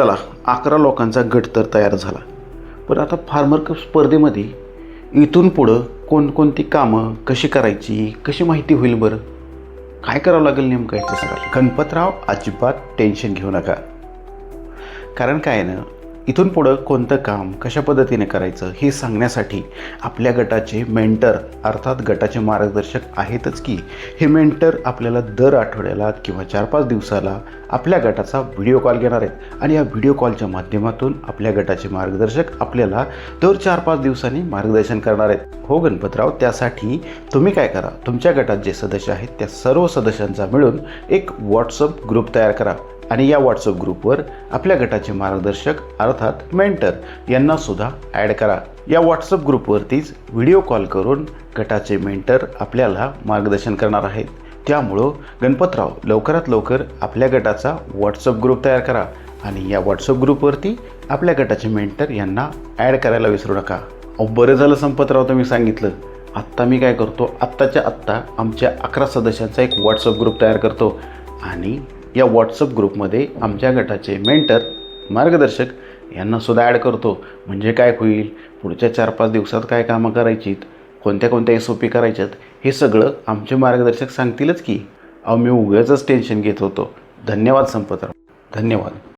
चला 11 लोकांचा गट तर तयार झाला. पण आता फार्मर कप स्पर्धेमध्ये इथून पुढं कोणकोणती कामं कशी करायची, कशी माहिती होईल बरं? काय करावं लागेल नेमकं याचं सगळं? गणपतराव अजिबात टेन्शन घेऊ नका. कारण काय आहे ना, इथून पुढं कोणतं काम कशा पद्धतीने करायचं हे सांगण्यासाठी आपल्या गटाचे मेंटर अर्थात गटाचे मार्गदर्शक आहेतच की. हे मेंटर आपल्याला दर आठवड्याला किंवा 4-5 दिवसाला आपल्या गटाचा व्हिडिओ कॉल घेणार आहेत आणि या व्हिडिओ कॉलच्या माध्यमातून आपल्या गटाचे मार्गदर्शक आपल्याला दर 4-5 दिवसांनी मार्गदर्शन करणार आहेत. हो गणपतराव, त्यासाठी तुम्ही काय करा, तुमच्या गटात जे सदस्य आहेत त्या सर्व सदस्यांचा मिळून एक व्हॉट्सअप ग्रुप तयार करा आणि या व्हॉट्सअप ग्रुपवर आपल्या गटाचे मार्गदर्शक अर्थात मेंटर यांना सुद्धा ॲड करा. या व्हॉट्सअप ग्रुपवरतीच व्हिडिओ कॉल करून गटाचे मेंटर आपल्याला मार्गदर्शन करणार आहेत. त्यामुळं गणपतराव लवकरात लवकर आपल्या गटाचा व्हॉट्सअप ग्रुप तयार करा आणि या व्हॉट्सअप ग्रुपवरती आपल्या गटाचे मेंटर यांना ॲड करायला विसरू नका. बरं झालं संपतराव तुम्ही सांगितलं. आत्ता मी काय करतो, आत्ताच्या आत्ता आमच्या 11 सदस्यांचा एक व्हॉट्सअप ग्रुप तयार करतो आणि या व्हॉट्सअप ग्रुपमध्ये आमच्या गटाचे मेंटर मार्गदर्शक यांना सुद्धा ॲड करतो. म्हणजे काय होईल, पुढच्या 4-5 दिवसात काय कामं करायची, कोणत्या कोणत्या SOP करायच्यात हे सगळं आमचे मार्गदर्शक सांगतीलच की. मी उगाचच टेन्शन घेत होतो. धन्यवाद संपतराव, धन्यवाद.